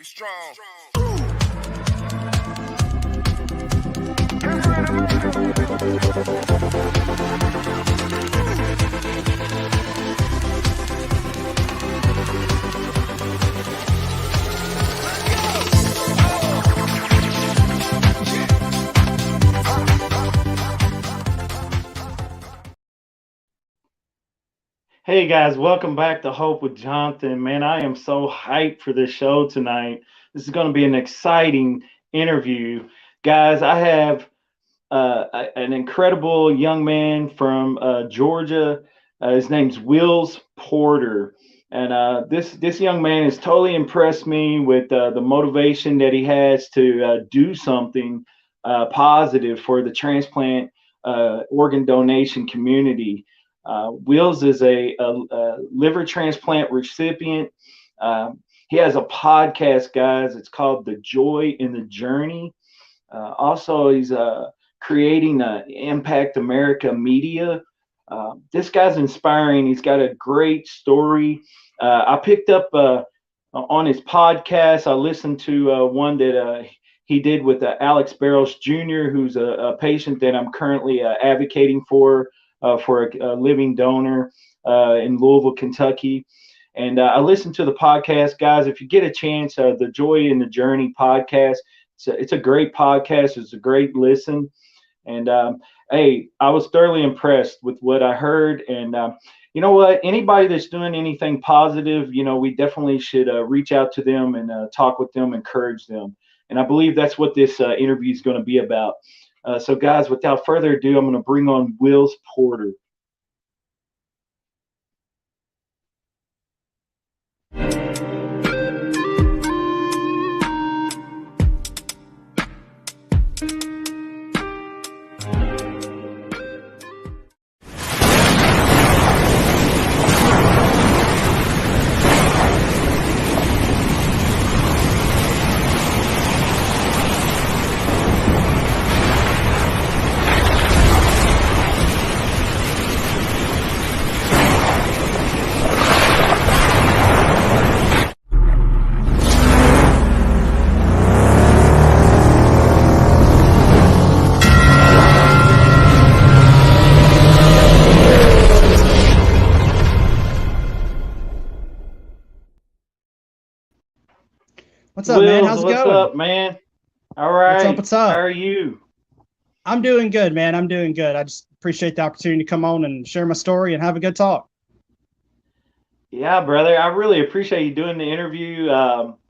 Be strong. Hey guys, welcome back to Hope with Jonathan. Man, I am so hyped for this show tonight. This is going to be an exciting interview. Guys, I have an incredible young man from Georgia. His name's Wills Porter. And this young man has totally impressed me with the motivation that he has to do something positive for the transplant organ donation community. Wills is a liver transplant recipient. He has a podcast, guys. It's called The Joy in the Journey. Also, he's creating Impact America Media. This guy's inspiring. He's got a great story. I picked up on his podcast. I listened to one that he did with Alex Barros Jr., who's a patient that I'm currently advocating for a living donor in Louisville, Kentucky. And I listened to the podcast, guys. If you get a chance, the Joy in the Journey podcast, it's a great podcast. It's a great listen. And hey, I was thoroughly impressed with what I heard. And you know what? Anybody that's doing anything positive, we definitely should reach out to them and talk with them, encourage them. And I believe that's what this interview is going to be about. So, guys, without further ado, I'm going to bring on Wills Porter. What's up, man? How's it going? What's up, man? All right. What's up? How are you? I'm doing good, man. I'm doing good. I just appreciate the opportunity to come on and share my story and have a good talk. Yeah, brother. I really appreciate you doing the interview.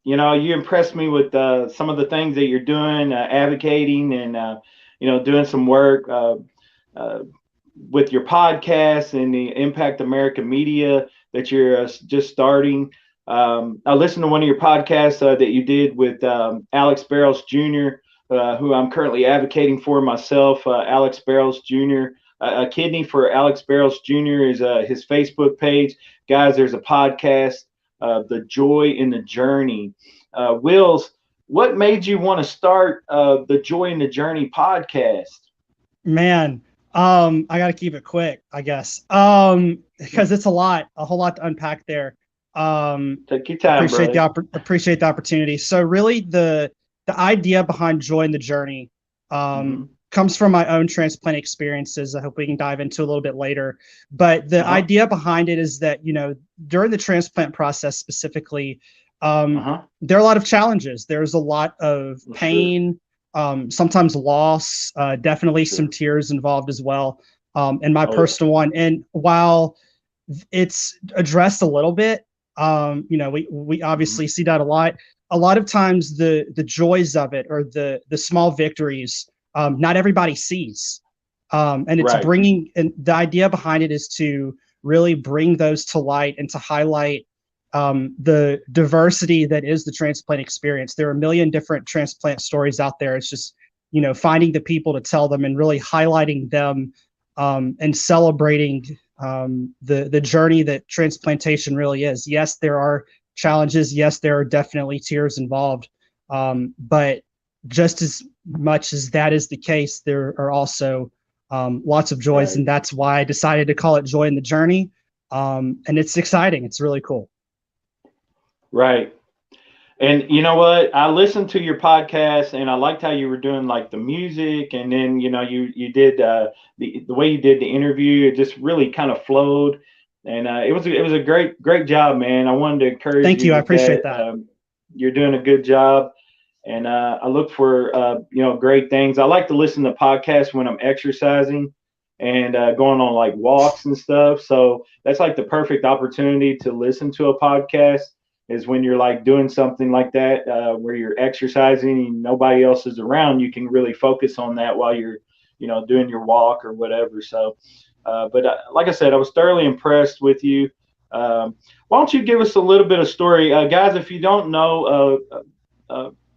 You impressed me with some of the things that you're doing, advocating and, doing some work with your podcast and the Impact America Media that you're just starting. I listened to one of your podcasts that you did with Alex Barros Jr., who I'm currently advocating for myself. Alex Barros Jr. A kidney for Alex Barros Jr. is his Facebook page. Guys, there's a podcast, The Joy in the Journey. Wills, what made you want to start the Joy in the Journey podcast? Man, I got to keep it quick, I guess, because it's a whole lot to unpack there. Take your time, appreciate the opportunity. So really the idea behind Joy in the Journey comes from my own transplant experiences. I hope we can dive into a little bit later, but the idea behind it is that, during the transplant process specifically, there are a lot of challenges. There's a lot of pain, sometimes loss, definitely some tears involved as well. In my personal one. And while it's addressed a little bit, we obviously see that a lot. A lot of times the joys of it or the small victories, not everybody sees. And it's and the idea behind it is to really bring those to light and to highlight the diversity that is the transplant experience. There are a million different transplant stories out there. It's just, finding the people to tell them and really highlighting them and celebrating the journey that transplantation really is. Yes, there are challenges. Yes, there are definitely tears involved. But just as much as that is the case, there are also lots of joys. And that's why I decided to call it Joy in the Journey. And it's exciting. It's really cool. Right. And you know what? I listened to your podcast, and I liked how you were doing like the music, and then you did the way you did the interview. It just really kind of flowed, and it was a great job, man. I wanted to encourage Thank you you. I with appreciate that. that. You're doing a good job, and I look for great things. I like to listen to podcasts when I'm exercising and going on like walks and stuff. So that's like the perfect opportunity to listen to a podcast is when you're like doing something like that where you're exercising and nobody else is around. You can really focus on that while you're doing your walk or whatever. So but like I said, I was thoroughly impressed with you. Why don't you give us a little bit of story, guys? If you don't know,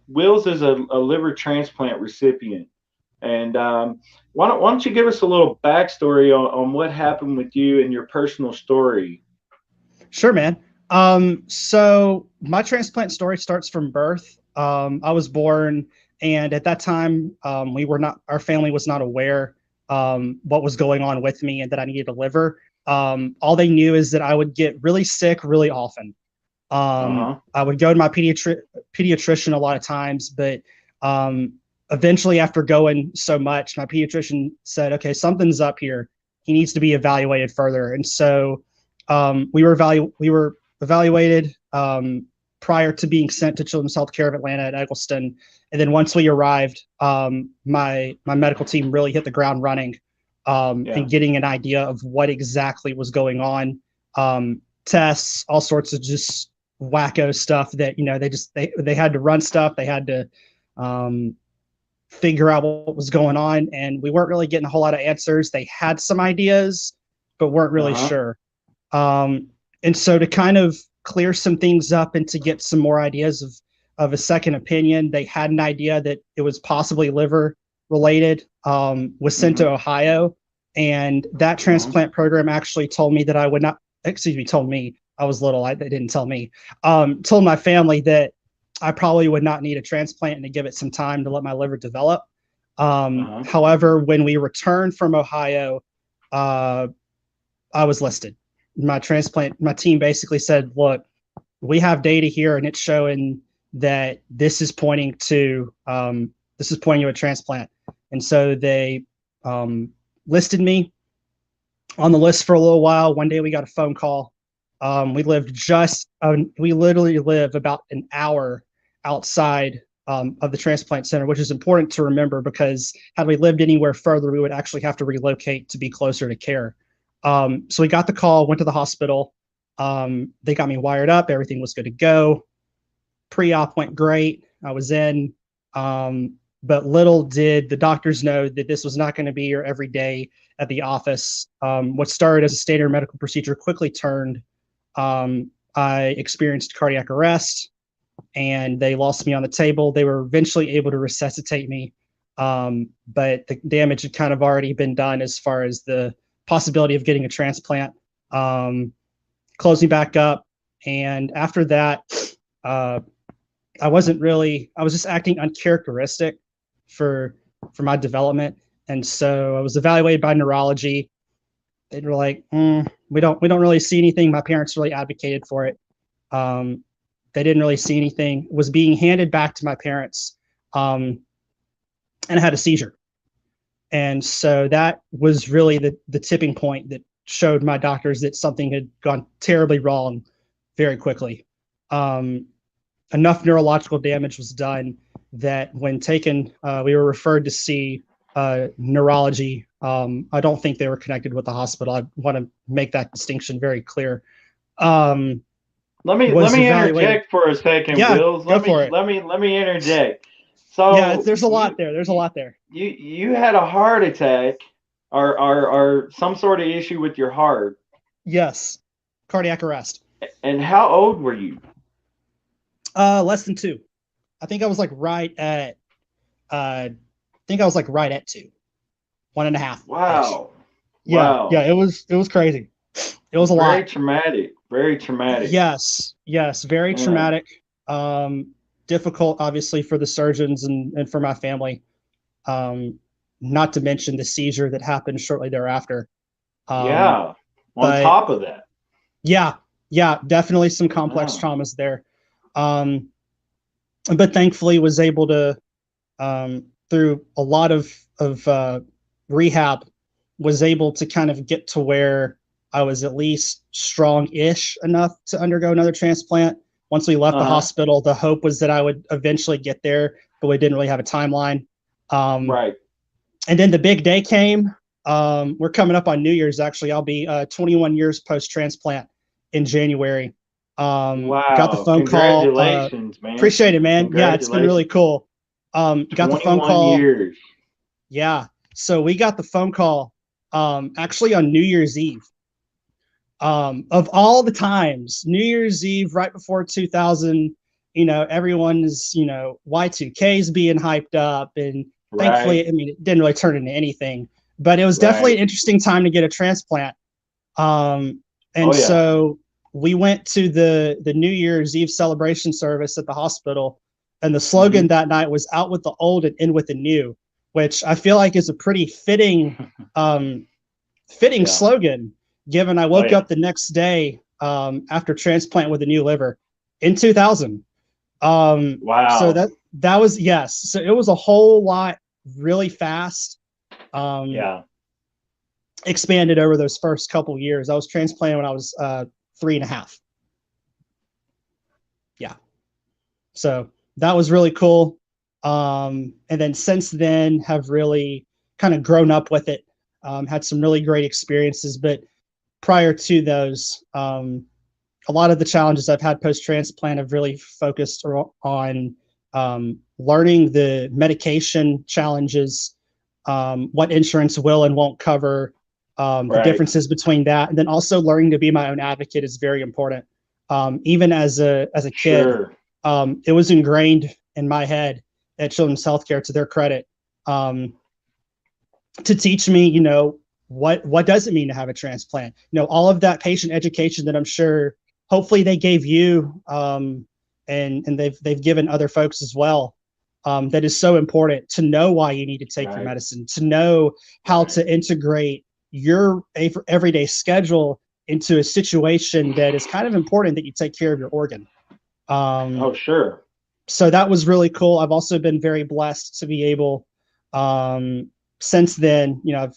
Wills is a liver transplant recipient, and why don't you give us a little backstory on what happened with you and your personal story? Sure, man. So my transplant story starts from birth. I was born, and at that time, our family was not aware what was going on with me and that I needed a liver. All they knew is that I would get really sick really often. Uh-huh. I would go to my pediatrician a lot of times, but eventually, after going so much, my pediatrician said, "Okay, something's up here. He needs to be evaluated further." And so we were evaluated prior to being sent to Children's Healthcare of Atlanta at Eggleston. And then once we arrived, my medical team really hit the ground running and getting an idea of what exactly was going on. Tests, all sorts of just wacko stuff that they had to run stuff. They had to figure out what was going on, and we weren't really getting a whole lot of answers. They had some ideas, but weren't really sure. And so to kind of clear some things up and to get some more ideas of a second opinion, they had an idea that it was possibly liver related, was sent to Ohio. And that transplant program actually told me that I would not, told me, I was little, they didn't tell me, told my family that I probably would not need a transplant and to give it some time to let my liver develop. However, when we returned from Ohio, I was listed. My team basically said, look, we have data here and it's showing that this is pointing to a transplant. And so they listed me on the list for a little while. One day we got a phone call. We literally live about an hour outside of the transplant center, which is important to remember because had we lived anywhere further, we would actually have to relocate to be closer to care. So we got the call, went to the hospital. They got me wired up. Everything was good to go. Pre-op went great. I was in. But little did the doctors know that this was not going to be your everyday at the office. What started as a standard medical procedure quickly turned. I experienced cardiac arrest and they lost me on the table. They were eventually able to resuscitate me. But the damage had kind of already been done as far as the possibility of getting a transplant. Closed me back up. And after that, I was just acting uncharacteristic for my development. And so I was evaluated by neurology. They were like, we don't really see anything. My parents really advocated for it. They didn't really see anything. Was being handed back to my parents, and I had a seizure. And so that was really the tipping point that showed my doctors that something had gone terribly wrong very quickly. Enough neurological damage was done that when taken, we were referred to see neurology. I don't think they were connected with the hospital. I want to make that distinction very clear. Let me interject for a second, yeah, Wills. Go for it. Let me interject. So yeah, there's a lot there. There's a lot there. You had a heart attack or some sort of issue with your heart. Yes, cardiac arrest. And how old were you? Less than 2. I think I was like right at 2, 1.5. Wow. Yeah, wow. Yeah. It was crazy. It was a lot. Very traumatic. Very traumatic. Yes. Very traumatic. Difficult, obviously, for the surgeons and for my family. Not to mention the seizure that happened shortly thereafter. On top of that. Yeah, definitely some complex traumas there. but thankfully was able to, through a lot of rehab, was able to kind of get to where I was at least strong-ish enough to undergo another transplant. Once we left the hospital, the hope was that I would eventually get there, but we didn't really have a timeline. Right. And then the big day came. We're coming up on New Year's, actually. I'll be 21 years post-transplant in January. Got the Wow. phone call. Congratulations, man. Appreciate it, man. Yeah, it's been really cool. Got the phone 21 call. years. Yeah. So we got the phone call actually on New Year's Eve. Of all the times, New Year's Eve, right before 2000, everyone's, Y2K's being hyped up. And thankfully, I mean, it didn't really turn into anything, but it was definitely an interesting time to get a transplant. So we went to the New Year's Eve celebration service at the hospital, and the slogan that night was "Out with the old and in with the new," which I feel like is a pretty fitting slogan, given I woke up the next day after transplant with a new liver in 2000. Wow. So that was, yes. So it was a whole lot really fast. Expanded over those first couple years. I was transplanted when I was 3.5. Yeah. So that was really cool. And then since then have really kind of grown up with it. Had some really great experiences, but prior to those, a lot of the challenges I've had post-transplant have really focused on learning the medication challenges, what insurance will and won't cover, the differences between that, and then also learning to be my own advocate is very important. Even as a kid, it was ingrained in my head at Children's Healthcare, to their credit, to teach me, what does it mean to have a transplant? All of that patient education that I'm sure, hopefully, they gave you, and they've given other folks as well. That is so important to know why you need to take your medicine, to know how to integrate your everyday schedule into a situation that is kind of important that you take care of your organ. Oh, sure. So that was really cool. I've also been very blessed to be able, since then, I've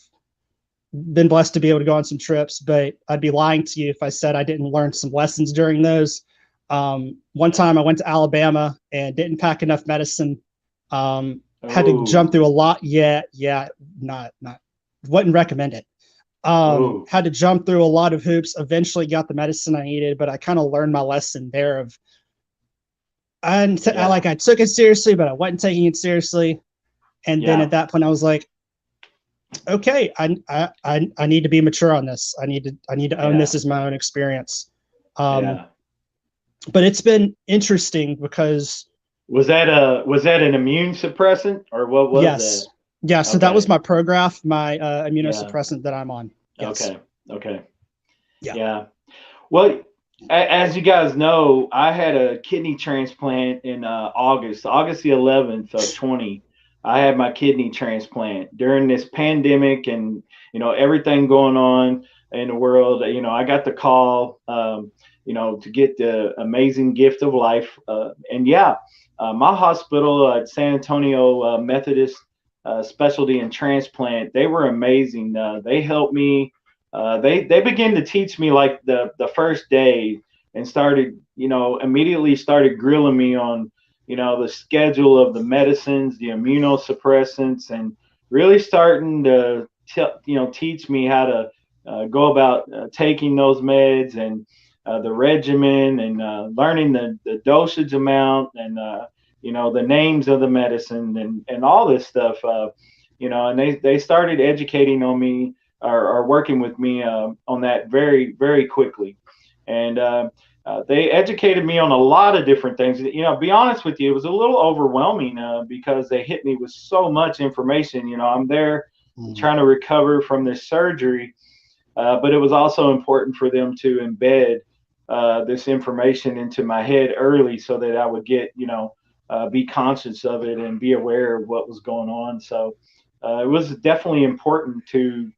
been blessed to be able to go on some trips, but I'd be lying to you if I said I didn't learn some lessons during those. One time I went to Alabama and didn't pack enough medicine. Had to jump through a lot. Not wouldn't recommend it. Had to jump through a lot of hoops, eventually got the medicine I needed, but I kind of learned my lesson there of, I took it seriously, but I wasn't taking it seriously. And then at that point I was like, okay, I need to be mature on this. I need to own this as my own experience. But it's been interesting because was that an immune suppressant, or what was that? Yeah, so that was my Prograf, my immunosuppressant that I'm on. Yes. Okay. Yeah. Well, as you guys know, I had a kidney transplant in August the 11th of 20. I had my kidney transplant during this pandemic, and everything going on in the world. I got the call, to get the amazing gift of life, my hospital at San Antonio Methodist Specialty and Transplant, they were amazing. They helped me. They began to teach me like the first day, and started immediately started grilling me on the schedule of the medicines, the immunosuppressants, and really starting to teach me how to go about taking those meds, and the regimen, and learning the dosage amount, and the names of the medicine, and all this stuff. And they started educating on me, or working with me on that very, very quickly. And they educated me on a lot of different things. Be honest with you, it was a little overwhelming because they hit me with so much information. I'm there trying to recover from this surgery, but it was also important for them to embed this information into my head early, so that I would get, be conscious of it and be aware of what was going on. So it was definitely important to,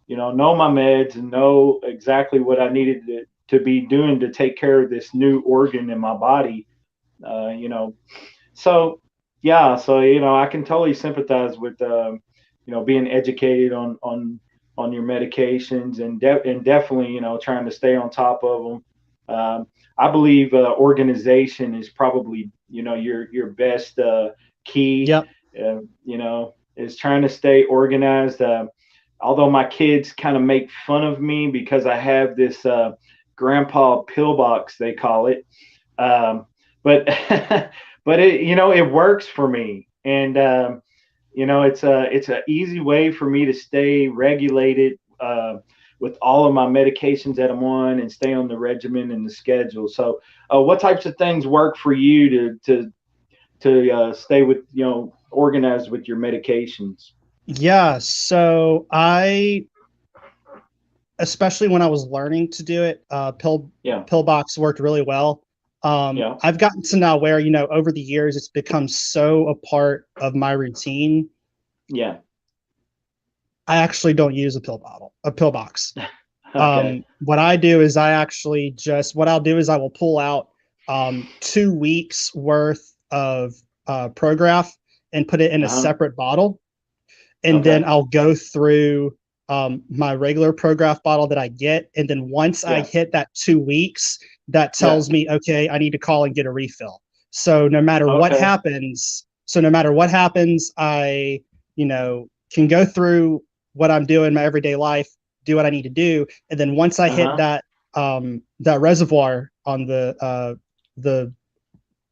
know my meds and know exactly what I needed to be doing to take care of this new organ in my body. So yeah, so you know, I can totally sympathize with you know, being educated on your medications and and definitely, you know, trying to stay on top of them. I believe organization is probably, you know, your best key. Yep. You know, is trying to stay organized. Although my kids kind of make fun of me because I have this grandpa pillbox, they call it. Um, but but it, you know, it works for me, and you know, it's a easy way for me to stay regulated with all of my medications that I'm on and stay on the regimen and the schedule. So what types of things work for you to stay with, you know, organized with your medications? Yeah. So especially when I was learning to do it, Yeah, pillbox worked really well. yeah, I've gotten to now where, you know, over the years, it's become so a part of my routine. yeah. I actually don't use a pillbox. Okay. What I do is what I'll do is I will pull out 2 weeks worth of Prograf and put it in a Uh-huh. separate bottle. And then Okay. I'll go through my regular Prograf bottle that I get. And then once I Yeah. hit that 2 weeks, that Yeah. tells me, okay, I need to call and get a refill. So no matter what Okay. happens, so no matter what happens, I, you know, can go through what I'm doing in my everyday life, do what I need to do. And then once I hit Uh-huh. that reservoir on the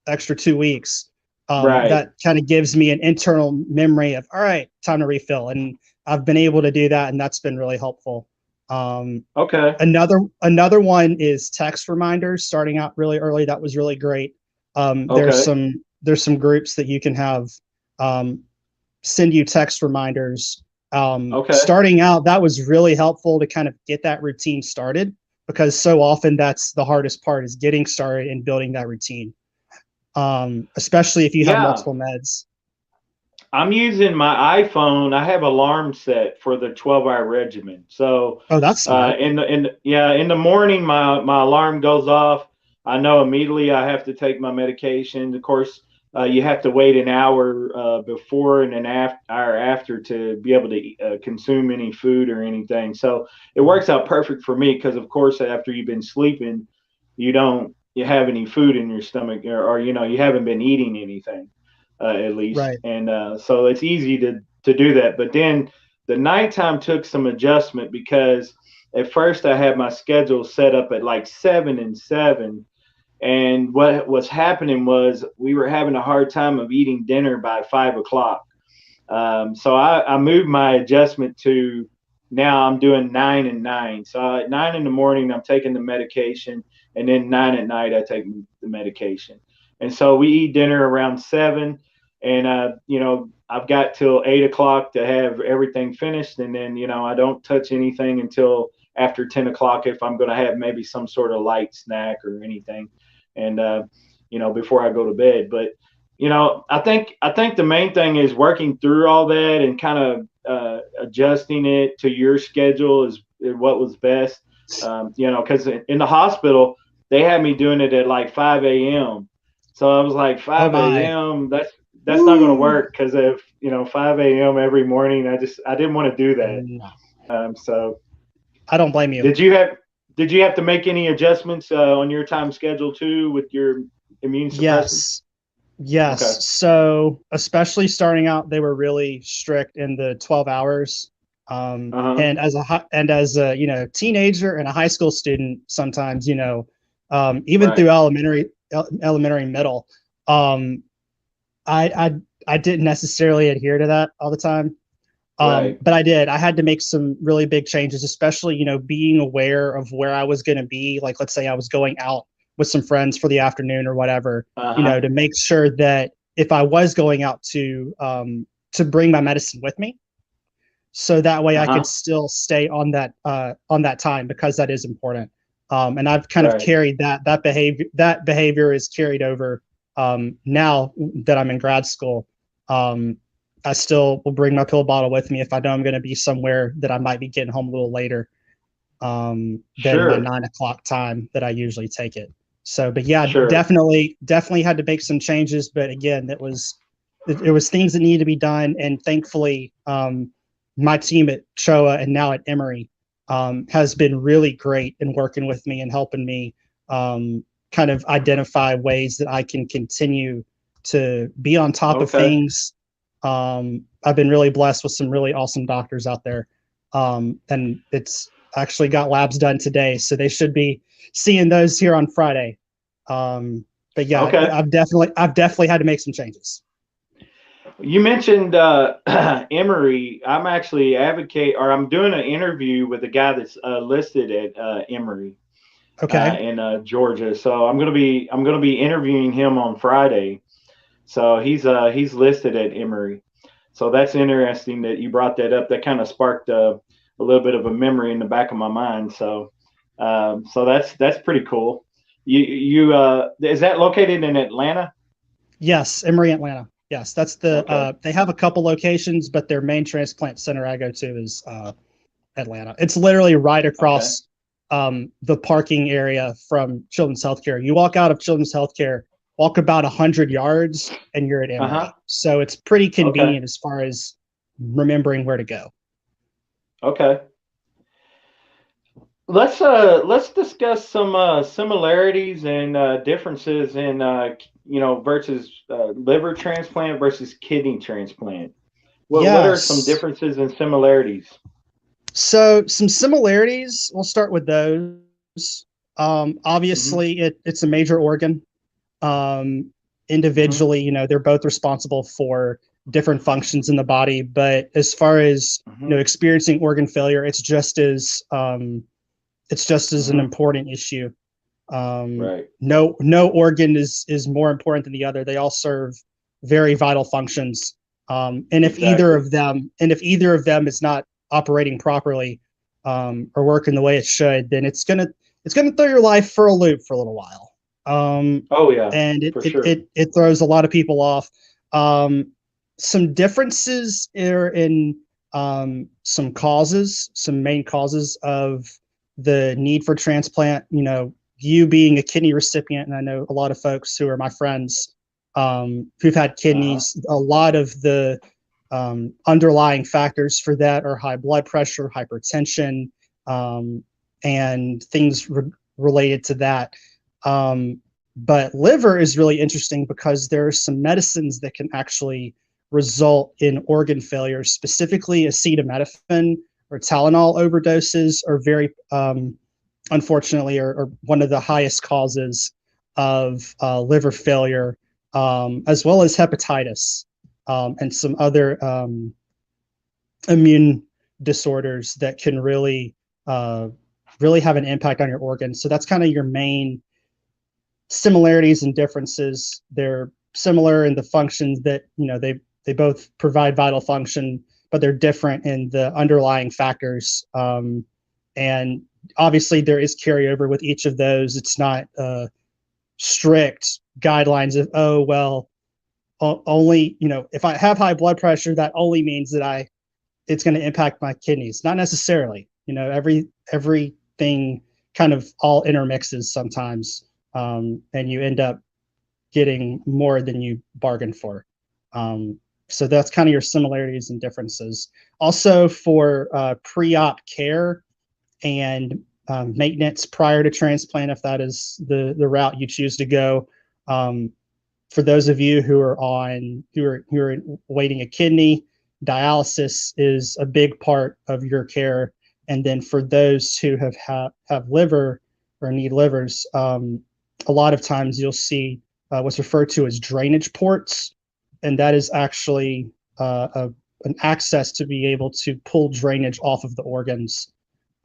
extra 2 weeks, Right. that kind of gives me an internal memory of, all right, time to refill. And I've been able to do that, and that's been really helpful. Um, Okay. another one is text reminders starting out really early. That was really great. Okay. There's some groups that you can have um, send you text reminders. Okay. Starting out, that was really helpful to kind of get that routine started, because so often that's the hardest part, is getting started and building that routine, especially if you have Yeah. multiple meds. I'm using my iPhone. I have alarm set for the 12-hour regimen. So, Oh, that's smart. in the morning, my alarm goes off. I know immediately I have to take my medication. Of course, you have to wait an hour before and an hour after to be able to consume any food or anything. So it works out perfect for me because, of course, after you've been sleeping, you have any food in your stomach, or you know, you haven't been eating anything at least, Right. and so it's easy to do that. But then the nighttime took some adjustment because at first I had my schedule set up at like 7 and 7, and what was happening was we were having a hard time of eating dinner by 5 o'clock. So I moved my adjustment to now I'm doing 9 and 9. So at 9 in the morning, I'm taking the medication, and then 9 at night, I take the medication. And so we eat dinner around 7, and you know, I've got till 8 o'clock to have everything finished, and then you know, I don't touch anything until after 10 o'clock if I'm going to have maybe some sort of light snack or anything, and you know, before I go to bed. But you know, I think the main thing is working through all that and kind of adjusting it to your schedule is what was best. You know, because in the hospital they had me doing it at like 5 a.m. So I was like Oh 5 my. a.m. That's not going to Woo. work because if you know 5 a.m. every morning, I didn't want to do that. No, So I don't blame you. did you have did you have to make any adjustments on your time schedule too with your immune suppressants? Yes. Yes. Okay. So, especially starting out, they were really strict in the 12 hours. Uh huh. And as a, you know, teenager and a high school student, sometimes, you know, even Right. through elementary, middle, um, I didn't necessarily adhere to that all the time. Right. But I did. I had to make some really big changes, especially, you know, being aware of where I was going to be. Like, let's say I was going out with some friends for the afternoon or whatever, Uh you know, huh. to make sure that if I was going out to bring my medicine with me, so that way Uh I could huh. still stay on that time, because that is important. And I've kind of Right. carried that behavior is carried over now that I'm in grad school. Um, I still will bring my pill bottle with me if I know I'm going to be somewhere that I might be getting home a little later than my Sure. 9 o'clock time that I usually take it. So, but yeah, Sure. definitely had to make some changes. But again, it was things that needed to be done, and thankfully, my team at Showa and now at Emory has been really great in working with me and helping me kind of identify ways that I can continue to be on top of Okay. things. I've been really blessed with some really awesome doctors out there, and it's actually got labs done today, so they should be seeing those here on Friday. But yeah, Okay. I've definitely had to make some changes. You mentioned Emory. I'm actually I'm doing an interview with a guy that's listed at Emory Okay. in Georgia. So I'm gonna be interviewing him on Friday. So he's listed at Emory. So that's interesting that you brought that up. That kind of sparked a little bit of a memory in the back of my mind. So so that's pretty cool. You is that located in Atlanta? Yes, Emory, Atlanta. Yes, that's the. Okay. They have a couple locations, but their main transplant center I go to is Atlanta. It's literally right Okay. across the parking area from Children's Healthcare. You walk out of Children's Healthcare, walk about 100 yards, and you're at Uh-huh. Emory. So it's pretty Okay. convenient as far as remembering where to go. Okay. Let's discuss some similarities and differences in versus liver transplant versus kidney transplant. What are some Yes. differences and similarities? So some similarities. We'll start with those. Hmm. Obviously, it's a major organ. Um, Hmm. Individually, they're both responsible for different functions in the body. But as far as Hmm. experiencing organ failure, it's just as an Hmm. important issue. Right. No organ is more important than the other. They all serve very vital functions. Exactly. If either of them is not operating properly or working the way it should, then it's gonna throw your life for a loop for a little while. Um, Oh yeah, and it, for it sure. it it throws a lot of people off. Um, some differences are in some main causes of the need for transplant. You being a kidney recipient, and I know a lot of folks who are my friends who've had Uh-huh. kidneys. A lot of the underlying factors for that are high blood pressure, hypertension, um, and things related to that. But liver is really interesting because there are some medicines that can actually result in organ failure, specifically acetaminophen or Tylenol overdoses are very unfortunately, are one of the highest causes of liver failure, as well as hepatitis and some other immune disorders that can uh, really have an impact on your organs. So that's kind of your main similarities and differences. They're similar in the functions that they both provide vital function, but they're different in the underlying factors. And obviously, there is carryover with each of those. It's not strict guidelines of, oh well, only if I have high blood pressure, that only means that it's going to impact my kidneys. Not necessarily. Everything kind of all intermixes sometimes, and you end up getting more than you bargained for. So that's kind of your similarities and differences. Also, for pre-op care and maintenance prior to transplant, if that is the route you choose to go. Um, for those of you who are waiting a kidney, dialysis is a big part of your care. And then for those who have liver or need livers, a lot of times you'll see what's referred to as drainage ports, and that is actually an access to be able to pull drainage off of the organs.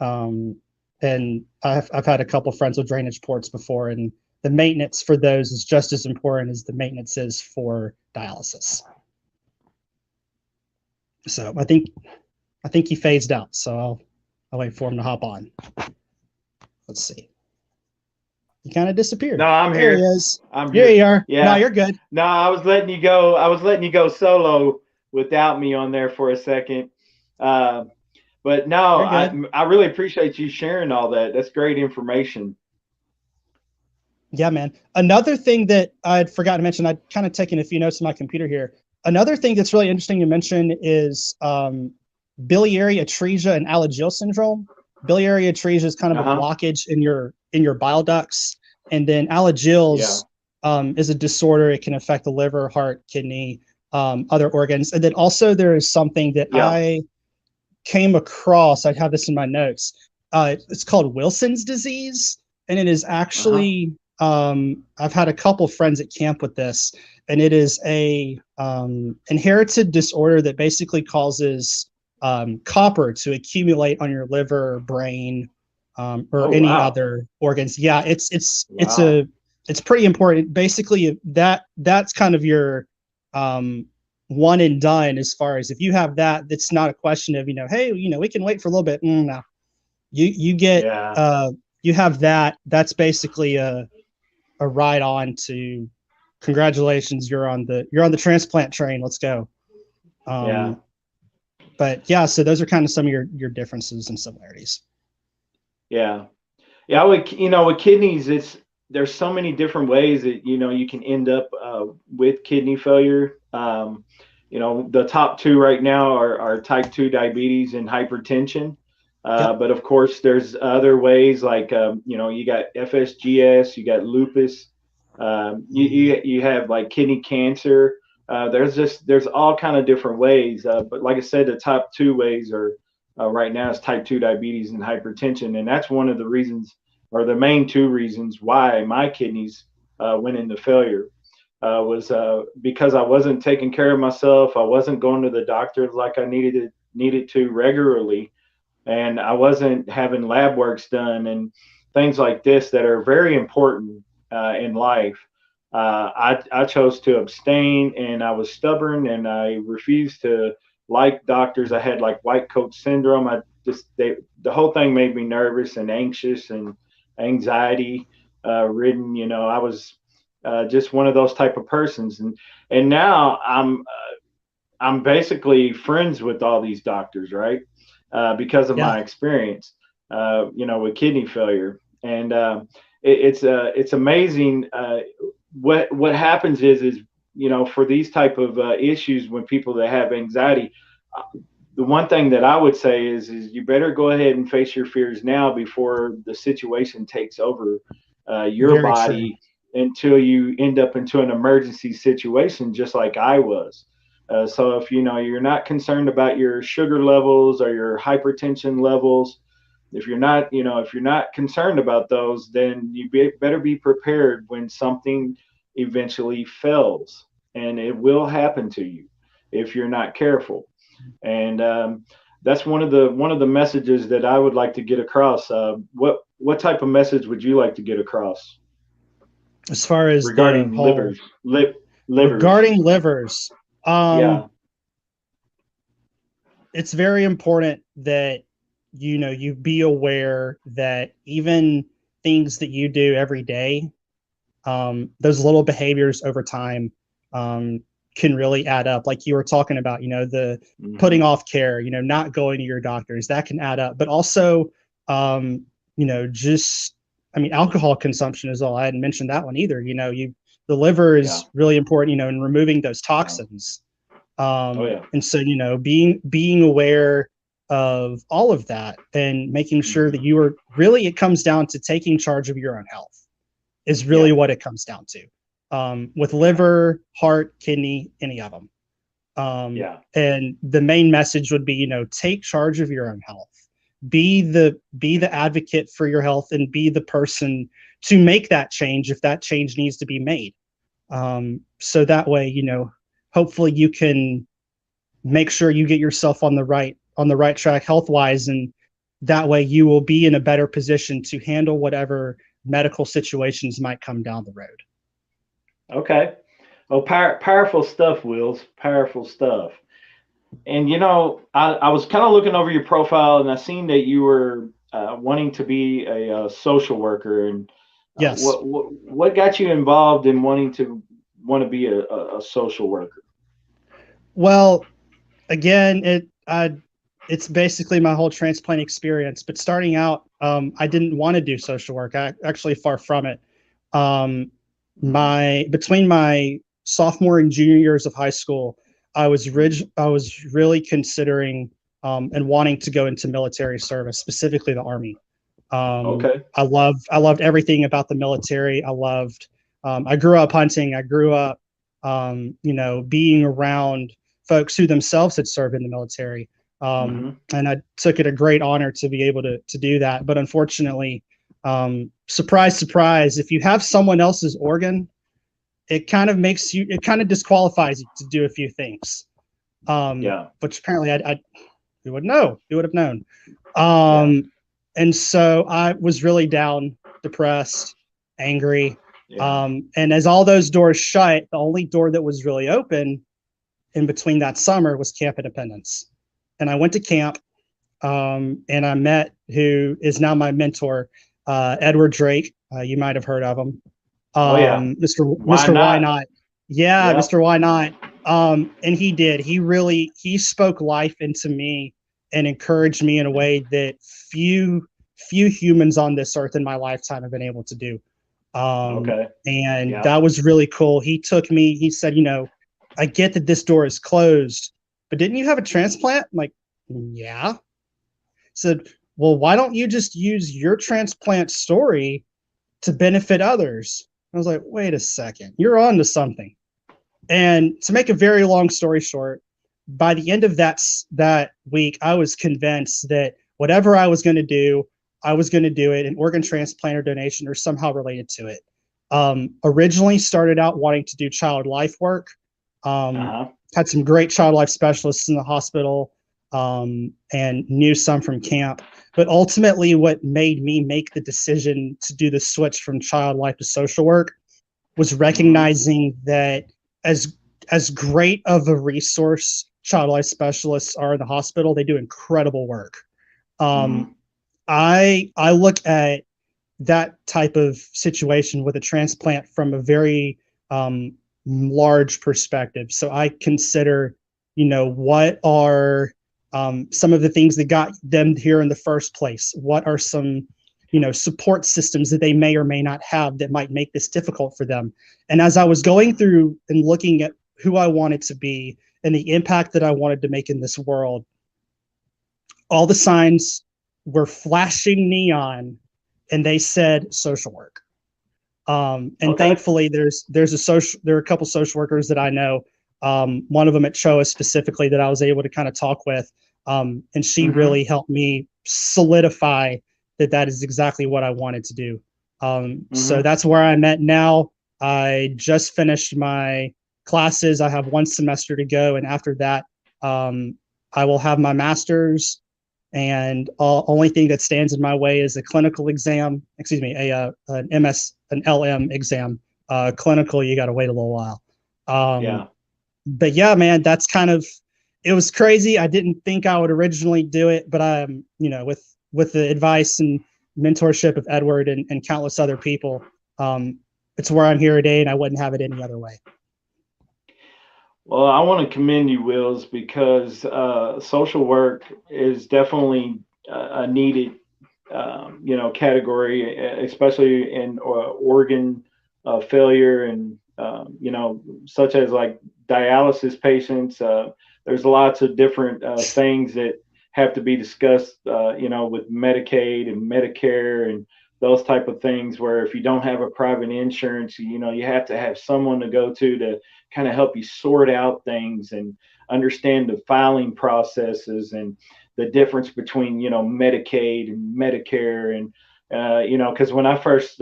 Um, and I've had a couple friends with drainage ports before, and the maintenance for those is just as important as the maintenance is for dialysis. So I think he phased out. So I'll wait for him to hop on. Let's see. He kind of No, disappeared. I'm There he here. is. I'm Here here. you are. No, Yeah. you're good. No, I was letting you go. I was letting you go solo without me on there for a second. Uh, but no, You're good. I really appreciate you sharing all that. That's great information. Yeah, man. Another thing that I'd forgot to mention, I'd kind of taken a few notes on my computer here. Another thing that's really interesting to mention is biliary atresia and Alagille syndrome. Biliary atresia is kind of a Uh-huh. blockage in your bile ducts, and then Yeah. Alagille's is a disorder. It can affect the liver, heart, kidney, other organs, and then also there is something that Yeah. I came across. I have this in my notes. It's called Wilson's disease, and it is Uh-huh. actually I've had a couple friends at camp with this, and it is a inherited disorder that basically causes copper to accumulate on your liver, brain, or Oh, any wow. other organs. Yeah, Wow. it's pretty important. Basically, that's kind of your um, one and done as far as if you have that, it's not a question of, hey, we can wait for a little bit. No, you get Yeah. you have that. That's basically a ride on to congratulations, you're on the transplant train. Let's go. Yeah. But yeah, so those are kind of some of your differences and similarities. Yeah. Yeah, with kidneys, there's so many different ways that you can end up with kidney failure. The top two right now are type 2 diabetes and hypertension. Yep. But of course, there's other ways like you got FSGS, you got lupus, you have like kidney cancer. There's all kind of different ways. But like I said, the top two ways are right now is type 2 diabetes and hypertension, and that's one of the reasons, or the main two reasons, why my kidneys went into failure. Was because I wasn't taking care of myself. I wasn't going to the doctor like I needed to regularly, and I wasn't having lab works done and things like this that are very important in life. I chose to abstain, and I was stubborn, and I refused to like doctors. I had like white coat syndrome. The whole thing made me nervous and anxious and anxiety ridden. I was just one of those type of persons, and now I'm basically friends with all these doctors, right? Because of Yeah. my experience, with kidney failure, and it's amazing. What happens is for these type of issues, when people that have anxiety, the one thing that I would say is you better go ahead and face your fears now before the situation takes over your Very true. body until you end up into an emergency situation, just like I was. So if you're not concerned about your sugar levels or your hypertension levels, if you're not concerned about those, then better be prepared when something eventually fails, and it will happen to you if you're not careful. And that's one of the messages that I would like to get across. What type of message would you like to get across As far as the regarding whole livers? regarding livers, um, Yeah, it's very important that you be aware that even things that you do every day, those little behaviors over time, can really add up. Like you were talking about, the hmm putting off care, not going to your doctors, that can add up. But also, just, I mean, alcohol consumption is all. I hadn't mentioned that one either. The liver yeah, is really important, in removing those yeah, toxins. oh yeah, And so, being aware of all of that and making sure that hmm you are really, it comes down to taking charge of your own health is yeah, really what it comes down to. With yeah, liver, heart, kidney, any of them. yeah, And the main message would be, take charge of your own health. Be the advocate for your health and be the person to make that change if that change needs to be made. So that way, hopefully you can make sure you get yourself on the right track health wise, and that way you will be in a better position to handle whatever medical situations might come down the road. okay. Oh, powerful stuff, Wills. Powerful stuff. And I was kind of looking over your profile, and I seen that you were wanting to be a social worker. And Yes. what got you involved in want to be a social worker? Well, again, it's basically my whole transplant experience. But starting out, I didn't want to do social work. I actually far from it. Between my sophomore and junior years of high school, I was really considering and wanting to go into military service, specifically the Army. Okay. I loved everything about the military. I grew up hunting. I grew up, being around folks who themselves had served in the military. And I took it a great honor to be able to do that. But unfortunately, surprise, surprise, if you have someone else's organ, it kind of disqualifies you to do a few things. Which apparently we would know. You would have known. And so I was really down, depressed, angry. And as all those doors shut, the only door that was really open in between that summer was Camp Independence. And I went to camp, and I met who is now my mentor, Edward Drake. You might have heard of him. Mr. Why Not? Yeah, Mr. Why Not? And he did. He spoke life into me and encouraged me in a way that few humans on this earth in my lifetime have been able to do. And that was really cool. He took me. He said, I get that this door is closed, but didn't you have a transplant? I'm like, yeah. He said, well, why don't you just use your transplant story to benefit others? I was like, wait a second, you're on to something. And to make a very long story short, by the end of that week, I was convinced that whatever I was going to do, I was going to do it, an organ transplant or donation or somehow related to it. Originally started out wanting to do child life work. Had some great child life specialists in the hospital, and knew some from camp. But ultimately, what made me make the decision to do the switch from child life to social work was recognizing that as great of a resource child life specialists are in the hospital, they do incredible work. I look at that type of situation with a transplant from a very large perspective. So I consider, what are some of the things that got them here in the first place? What are some, support systems that they may or may not have that might make this difficult for them? And as I was going through and looking at who I wanted to be and the impact that I wanted to make in this world, all the signs were flashing neon, and they said social work. Thankfully, there are a couple social workers that I know. One of them at CHOA specifically that I was able to kind of talk with, and she really helped me solidify that is exactly what I wanted to do. So that's where I'm at now. I just finished my classes. I have one semester to go, and after that, I will have my master's. And only thing that stands in my way is a clinical exam. Excuse me, an LM exam. Clinical, you got to wait a little while. But yeah, man, that's it was crazy. I didn't think I would originally do it, but with the advice and mentorship of Edward and countless other people, it's where I'm here today, and I wouldn't have it any other way. Well, I want to commend you, Wills, because social work is definitely a needed, category, especially in organ failure and, such as like dialysis patients. There's lots of different things that have to be discussed, with Medicaid and Medicare and those type of things, where if you don't have a private insurance, you have to have someone to go to kind of help you sort out things and understand the filing processes and the difference between, Medicaid and Medicare. And, because when I first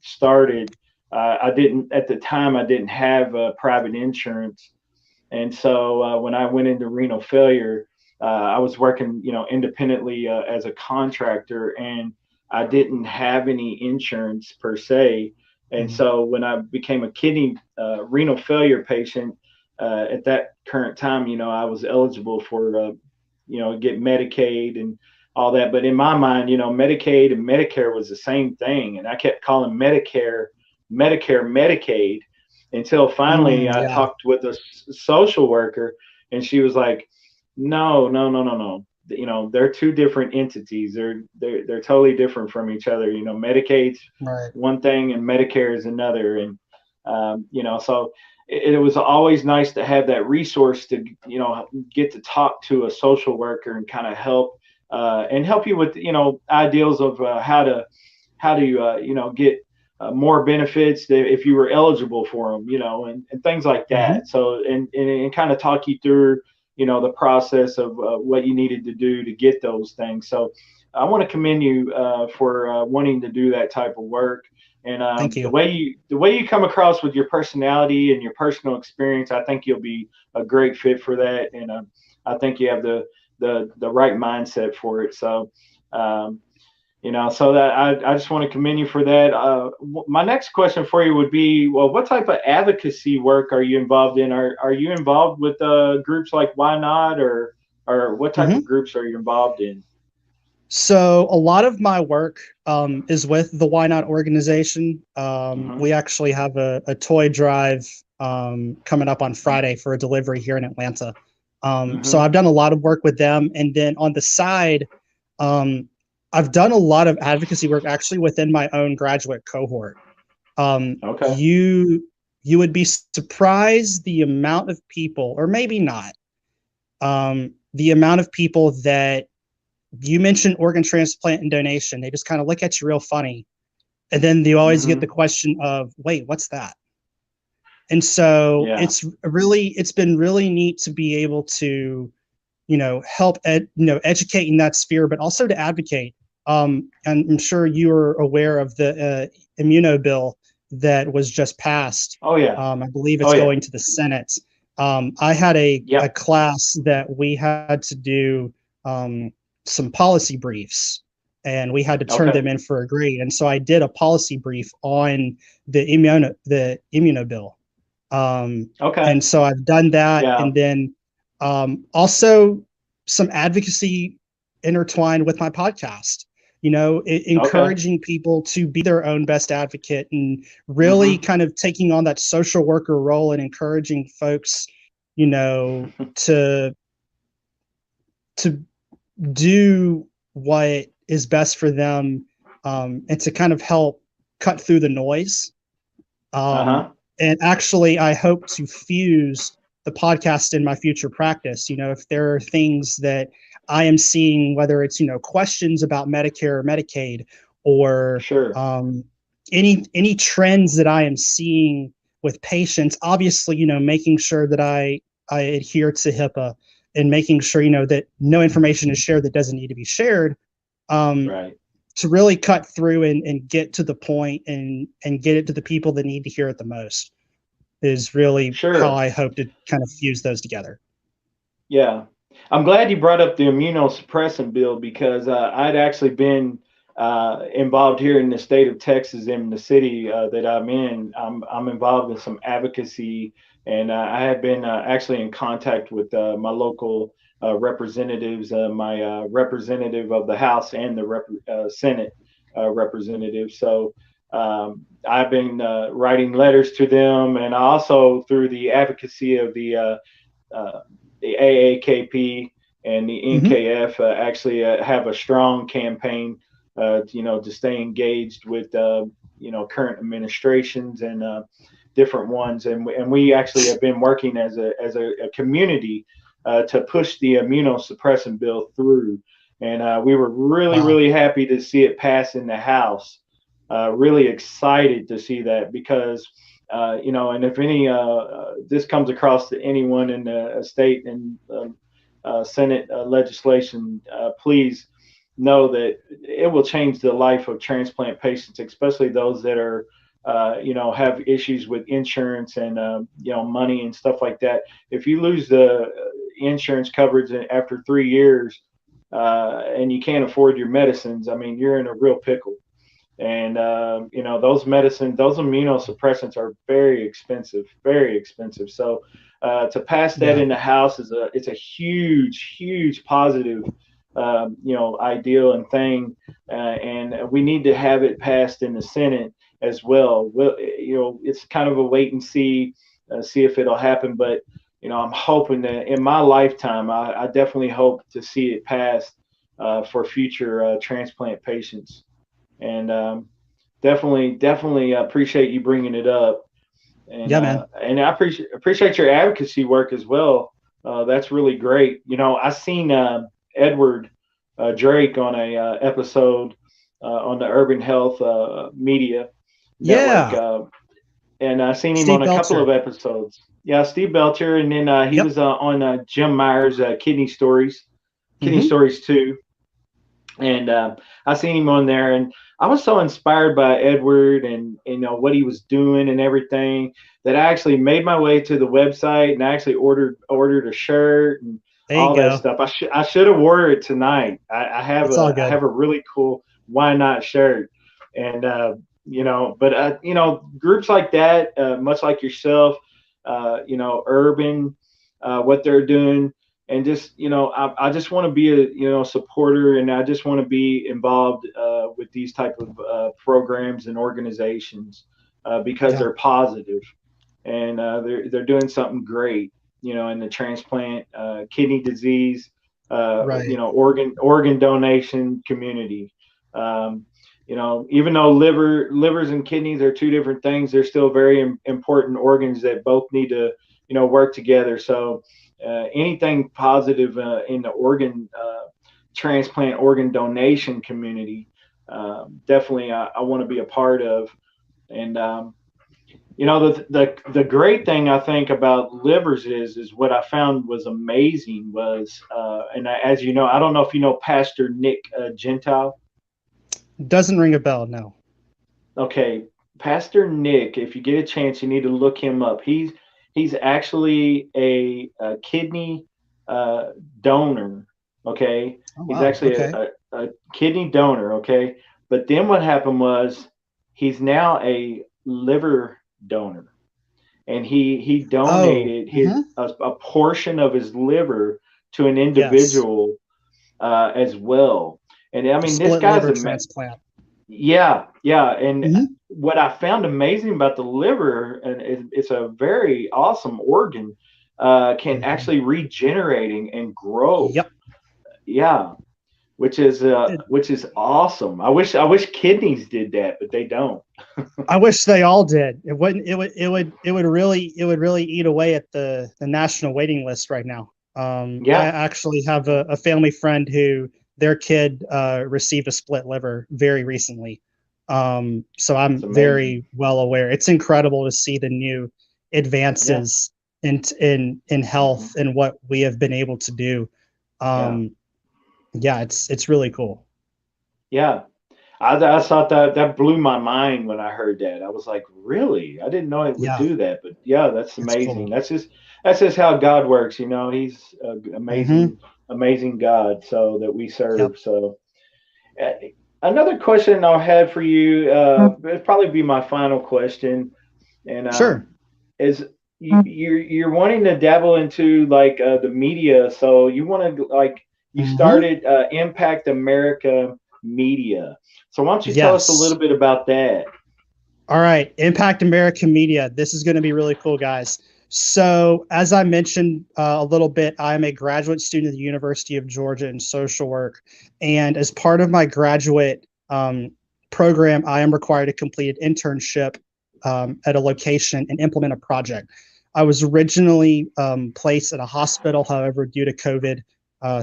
started, I didn't have private insurance. And so when I went into renal failure, I was working, independently as a contractor, and I didn't have any insurance per se. And so when I became a kidney renal failure patient at that current time, I was eligible for, get Medicaid and all that. But in my mind, Medicaid and Medicare was the same thing. And I kept calling Medicare, Medicaid, until finally I talked with a social worker, and she was like, no. they're two different entities. They're totally different from each other. Medicaid's Right. one thing and Medicare is another. And so it was always nice to have that resource to get to talk to a social worker and kind of help you with ideals of how to get more benefits if you were eligible for them, and things like that. So and kind of talk you through the process of what you needed to do to get those things. So I want to commend you for wanting to do that type of work. And Thank the you. way you come across with your personality and your personal experience, I think you'll be a great fit for that. And I think you have the right mindset for it. So so that I just want to commend you for that. My next question for you would be, well, what type of advocacy work are you involved in? Are you involved with groups like Why Not, or what type of groups are you involved in? So a lot of my work is with the Why Not organization. We actually have a toy drive coming up on Friday for a delivery here in Atlanta. So I've done a lot of work with them. And then on the side, I've done a lot of advocacy work actually within my own graduate cohort. Okay. You would be surprised the amount of people, or maybe not, the amount of people that you mention organ transplant and donation, they just kind of look at you real funny. And then they always get the question of, wait, what's that? And so it's been really neat to be able to, help educate in that sphere, but also to advocate. And I'm sure you are aware of the immuno bill that was just passed. Oh yeah. I believe it's going to the Senate. I had a class that we had to do some policy briefs, and we had to turn them in for a grade. And so I did a policy brief on the immuno bill. And so I've done that. And then also some advocacy intertwined with my podcast, encouraging people to be their own best advocate, and really kind of taking on that social worker role and encouraging folks, to do what is best for them, and to kind of help cut through the noise. And actually, I hope to fuse the podcast in my future practice. If there are things that I am seeing, whether it's, questions about Medicare or Medicaid, or any trends that I am seeing with patients, obviously, making sure that I adhere to HIPAA, and making sure, that no information is shared that doesn't need to be shared, to really cut through and get to the point and get it to the people that need to hear it the most, is really how I hope to kind of fuse those together. Yeah. I'm glad you brought up the immunosuppressant bill, because I'd actually been involved here in the state of Texas, in the city that I'm in. I'm involved in some advocacy, and I had been actually in contact with my local representatives, my representative of the House and the Senate representative. So I've been writing letters to them, and also through the advocacy of the AAKP and the NKF actually have a strong campaign, to stay engaged with, current administrations and different ones. And we actually have been working as a community to push the immunosuppressant bill through. And we were really happy to see it pass in the House. Really excited to see that, because and if any this comes across to anyone in the state and Senate legislation, please know that it will change the life of transplant patients, especially those that are have issues with insurance and money and stuff like that. If you lose the insurance coverage after 3 years and you can't afford your medicines, I mean, you're in a real pickle. And those medicines, those immunosuppressants are very expensive. So to pass that in the House it's a huge positive ideal and thing, and we need to have it passed in the Senate as well. It's kind of a wait and see if it'll happen, but I'm hoping that in my lifetime, I definitely hope to see it passed for future transplant patients. And definitely appreciate you bringing it up. Yeah, man. And I appreciate your advocacy work as well. That's really great. I seen Edward Drake on a episode on the Urban Health Media Network, Yeah. and I seen him Steve on a couple of Belcher. episodes. Yeah, Steve Belcher, and then he Yep. was on Jim Myers' Kidney Hmm. Stories too. And I seen him on there, and I was so inspired by Edward and what he was doing and everything that I actually made my way to the website and I actually ordered a shirt and There you all that go. stuff. I should have wore it tonight. I have It's all I good. have a really cool why not shirt, and but groups like that, much like yourself, Urban, what they're doing, and just I just want to be a supporter, and I just want to be involved with these type of programs and organizations because Yeah. they're positive and they're doing something great, in the transplant, kidney disease, Right. organ donation community. um, Even though livers and kidneys are two different things, they're still very important organs that both need to work together. So anything positive in the organ transplant, organ donation community, definitely I want to be a part of. And the great thing I think about livers is what I found was amazing was, as you know, I don't know if you know Pastor Nick Gentile. Doesn't ring a bell, no. Okay, Pastor Nick, if you get a chance, you need to look him up. He's actually a kidney uh, donor. Okay, Oh, he's wow. actually Okay. a kidney donor. Okay, but then what happened was he's now a liver donor, and he Oh, donated a portion of his liver to an yes. individual as well. And I A mean, this split guy's liver a transplant. yeah. And Hmm. what I found amazing about the liver, and it's a very awesome organ, can Hmm. actually regenerating and grow. Yep. Yeah, which is awesome. I wish kidneys did that, but they don't. I wish they all did. It wouldn't. It would really eat away at the national waiting list right now. I Yeah, actually have a family friend who their kid received a split liver very recently. So it's I'm amazing. very well aware. It's incredible to see the new Yeah, advances in hmm health and what we have been able to do. yeah, Um, yeah, it's really cool. yeah. I thought that blew my mind when I heard that. I was like, really? I didn't know it would Yeah, do that. But yeah, that's it's amazing. cool. That's just how God works. He's an Hmm. amazing God. So that we Yep. serve. So uh, another question I'll have for you, it'd probably be my final question, and Sure. is you're wanting to dabble into like the media. So you want to like you Hmm. started Impact America Media. So why don't you tell us a Yes. little bit about that? All right, Impact America Media. This is going to be really cool, guys. So, as I mentioned a little bit, I'm a graduate student at the University of Georgia in social work. And as part of my graduate program, I am required to complete an internship at a location and implement a project. I was originally placed at a hospital, however, due to COVID,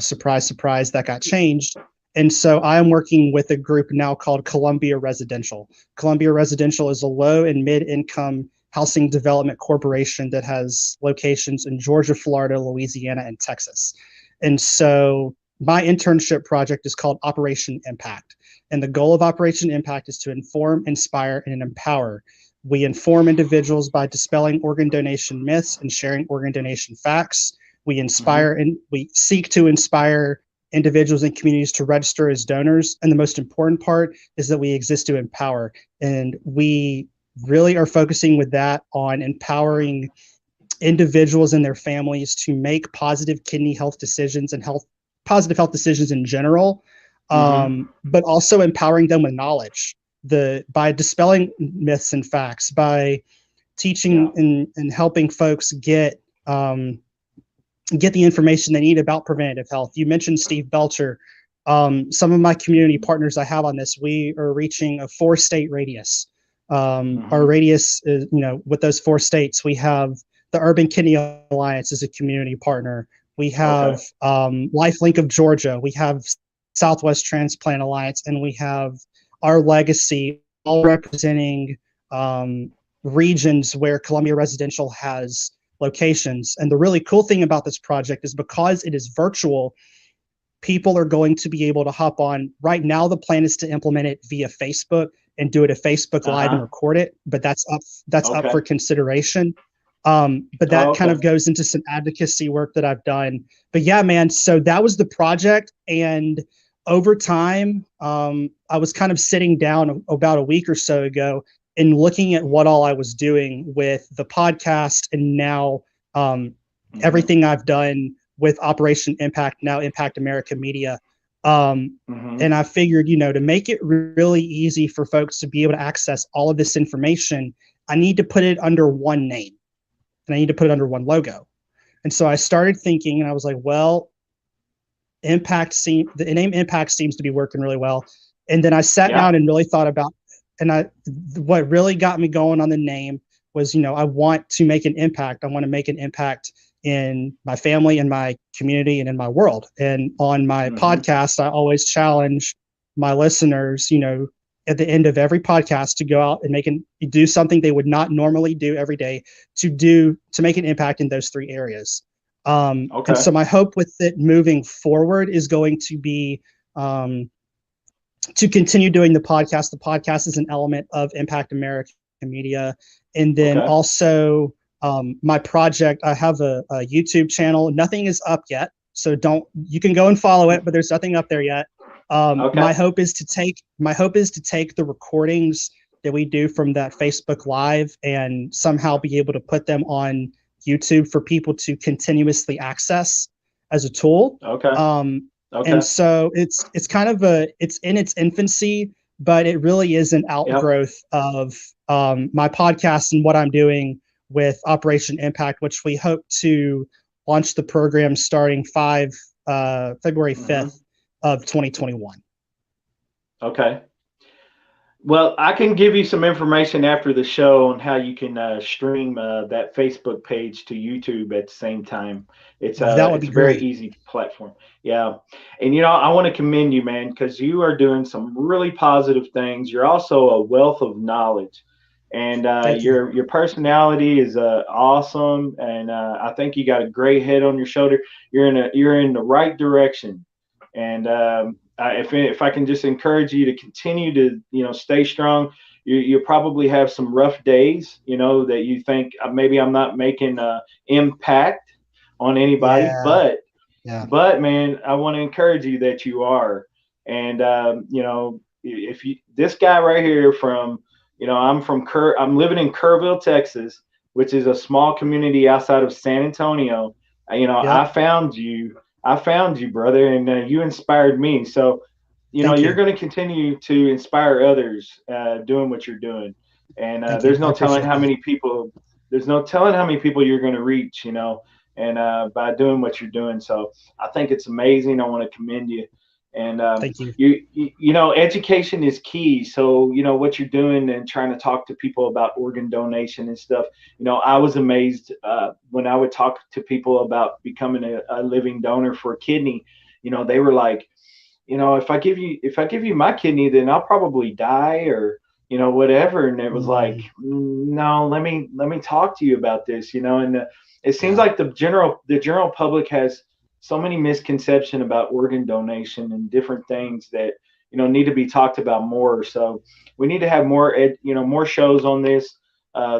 surprise, surprise, that got changed. And so I am working with a group now called Columbia Residential. Columbia Residential is a low and mid income housing development corporation that has locations in Georgia, Florida, Louisiana, and Texas. And so my internship project is called Operation Impact. And the goal of Operation Impact is to inform, inspire, and empower. We inform individuals by dispelling organ donation myths and sharing organ donation facts. We Hmm inspire and we seek to inspire individuals and communities to register as donors. And the most important part is that we exist to empower. And we really are focusing with that on empowering individuals and their families to make positive kidney health decisions and positive health decisions in general, hmm but also empowering them with knowledge. By dispelling myths and facts, by teaching Yeah. and helping folks get get the information they need about preventative health. You mentioned Steve Belcher. Some of my community partners I have on this, we are reaching a 4-state radius. Our radius is, with those 4 states, we have the Urban Kidney Alliance as a community partner. We have LifeLink of Georgia. We have Southwest Transplant Alliance, and we have our legacy, all representing regions where Columbia Residential has locations. And the really cool thing about this project is because it is virtual, people are going to be able to hop on. Right now, the plan is to implement it via Facebook and do it a Facebook Live and record it, but that's up for consideration. But that kind of goes into some advocacy work that I've done. But yeah, man, so that was the project. And over time, I was kind of sitting down about a week or so ago and looking at what all I was doing with the podcast and now everything I've done with Operation Impact, now Impact America Media. And I figured, to make it really easy for folks to be able to access all of this information, I need to put it under one name and I need to put it under one logo. And so I started thinking, and I was like, well, the name Impact seems to be working really well. And then I sat down and really thought about, what really got me going on the name was, I want to make an impact. I want to make an impact in my family, in my community, and in my world. And on my podcast, I always challenge my listeners, at the end of every podcast to go out and do something they would not normally do every day to make an impact in those 3 areas. And so my hope with it moving forward is going to be to continue doing the podcast. The podcast is an element of Impact America Media. And then also my project, I have a YouTube channel. Nothing is up yet. So you can go and follow it, but there's nothing up there yet. My hope is to take the recordings that we do from that Facebook Live and somehow be able to put them on YouTube for people to continuously access as a tool. And so it's kind of it's in its infancy, but it really is an outgrowth of my podcast and what I'm doing with Operation Impact, which we hope to launch the program starting February 5th of 2021. Okay. Well, I can give you some information after the show on how you can stream that Facebook page to YouTube at the same time. It's a very easy platform. Yeah. And, I want to commend you, man, because you are doing some really positive things. You're also a wealth of knowledge. And your personality is awesome. And I think you got a great head on your shoulder. You're in the right direction. And if I can just encourage you to continue to, stay strong, you probably have some rough days, that you think maybe I'm not making impact on anybody, but man, I want to encourage you that you are. And, this guy right here from, I'm living in Kerrville, Texas, which is a small community outside of San Antonio. I found you, brother, and you inspired me. So, you're going to continue to inspire others doing what you're doing. And there's no telling how many people you're going to reach, and by doing what you're doing. So I think it's amazing. I want to commend you. And thank you. Education is key. So, what you're doing and trying to talk to people about organ donation and stuff, I was amazed when I would talk to people about becoming a living donor for a kidney. They were like, if I give you my kidney, then I'll probably die or, whatever. And it was like, no, let me talk to you about this, and it seems like the general public has so many misconceptions about organ donation and different things that, need to be talked about more. So we need to have more shows on this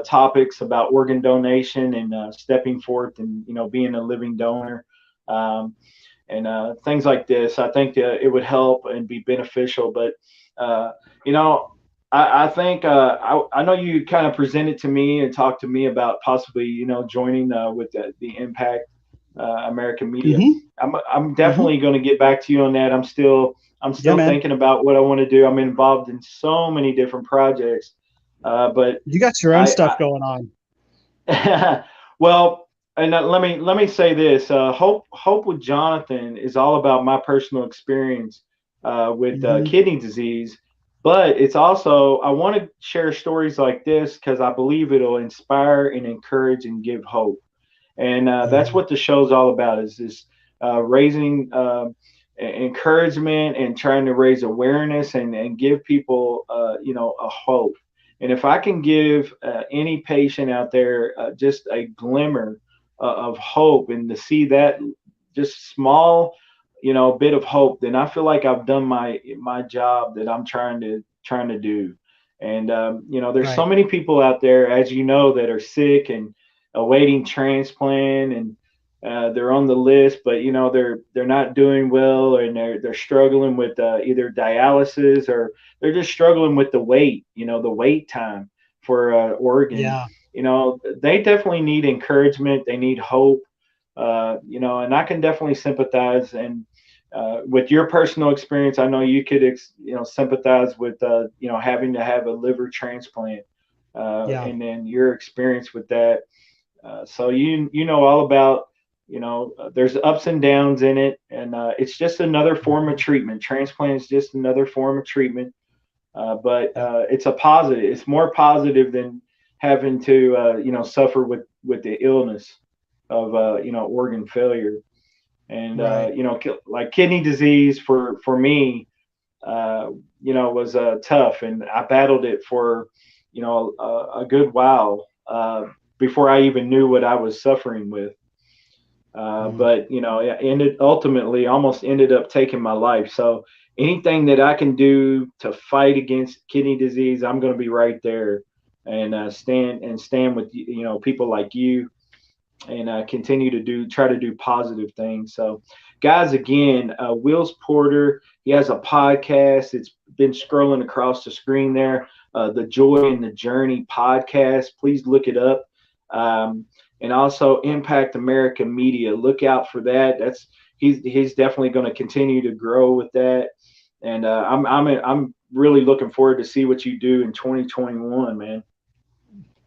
topics about organ donation and stepping forth and, being a living donor. And things like this. I think it would help and be beneficial. But, I think I know you kind of presented to me and talked to me about possibly, joining with the Impact American Media. I'm definitely going to get back to you on that. I'm still thinking about what I want to do. I'm involved in so many different projects. But you got your own stuff going on. Well, And let me say this: Hope with Jonathan is all about my personal experience with Hmm. kidney disease, but it's also I want to share stories like this because I believe it'll inspire and encourage and give hope. And that's Hmm. what the show's all about: is this raising encouragement and trying to raise awareness and give people a hope. And if I can give any patient out there just a glimmer of hope and to see that just small bit of hope, then I feel like I've done my job that I'm trying to do. And there's so Right. many people out there, as you know, that are sick and awaiting transplant, and they're on the list, but they're not doing well, and they're struggling with either dialysis, or they're just struggling with the wait time for organ. Yeah. They definitely need encouragement. They need hope. And I can definitely sympathize. And with your personal experience, I know you could sympathize with having to have a liver transplant, Yeah. and then your experience with that. So you know all about there's ups and downs in it, and it's just another form of Mhm. treatment. Transplant is just another form of treatment, but Yeah. it's a positive. It's more positive than having to suffer with the illness of organ failure. And Right. like kidney disease for me, was tough, and I battled it for a good while before I even knew what I was suffering with. Mm. But it ended ultimately almost ended up taking my life. So anything that I can do to fight against kidney disease, I'm going to be right there, and stand with people like you, and continue to try to do positive things. So, guys, again, Wills Porter, he has a podcast. It's been scrolling across the screen there. The Joy in the Journey podcast. Please look it up. And also Impact America Media. Look out for that. He's definitely going to continue to grow with that. And I'm really looking forward to see what you do in 2021, man.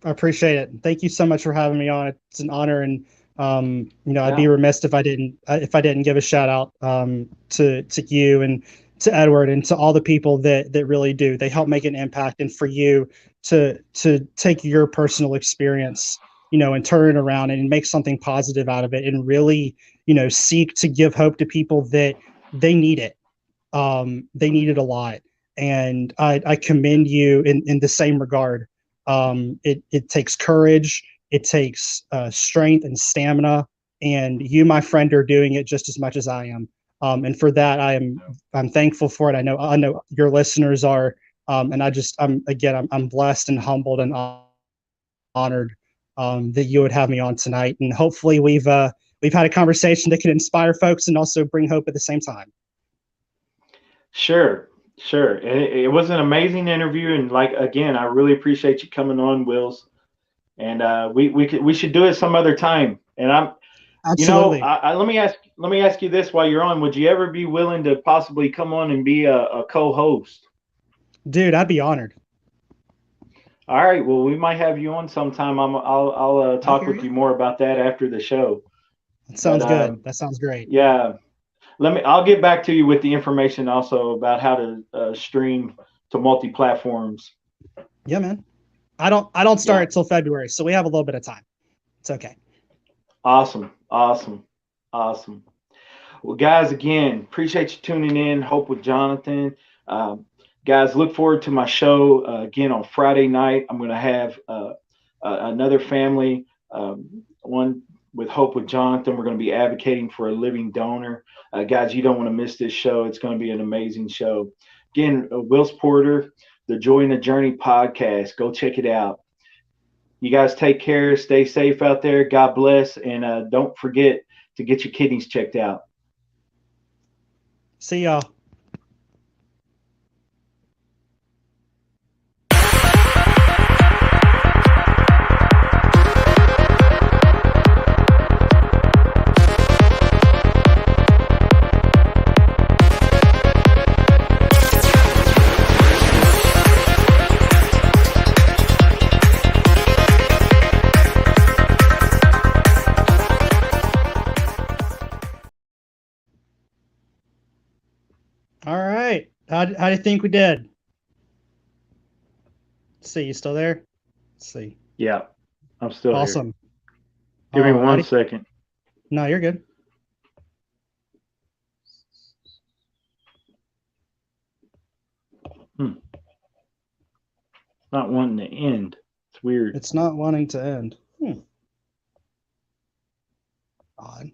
I appreciate it. Thank you so much for having me on. It's an honor, and I'd be Yeah. remiss if I didn't give a shout out to you and to Edward and to all the people that really do. They help make an impact, and for you to take your personal experience, and turn it around and make something positive out of it, and really, seek to give hope to people that they need it. They need it a lot, and I commend you in the same regard. It takes courage, it takes strength and stamina, and you, my friend, are doing it just as much as I am. And for that, I'm thankful for it. I know your listeners are, and I'm blessed and humbled and honored that you would have me on tonight. And hopefully, we've had a conversation that can inspire folks and also bring hope at the same time. Sure, sure. It was an amazing interview, and like again, I really appreciate you coming on, Wills. And we should do it some other time. And Absolutely, let me ask you this while you're on: would you ever be willing to possibly come on and be a co-host? dude. I'd be honored. All right. Well, we might have you on sometime. I'll I talk hear with you. you more about that after the show. That But sounds good. That sounds great. yeah, I'll get back to you with the information also about how to stream to multi platforms. Yeah, man. I don't Yeah. start till February, so we have a little bit of time. It's okay. Awesome. Awesome. Awesome. Well, guys, again, appreciate you tuning in. Hope with Jonathan. Um, Guys, look forward to my show again on Friday night. I'm going to have another family, one with Hope with Jonathan. We're going to be advocating for a living donor. Guys, you don't want to miss this show. It's going to be an amazing show. Again, Wills Porter, the Joy in the Journey podcast. Go check it out. You guys take care. Stay safe out there. God bless. And don't forget to get your kidneys checked out. See y'all. How do you think we did? Let's see, you still there? Let's see. Yeah, I'm still here. Awesome. Give me 1 Alrighty. second. No, you're good. Not wanting to end. It's weird. It's not wanting to end. Odd.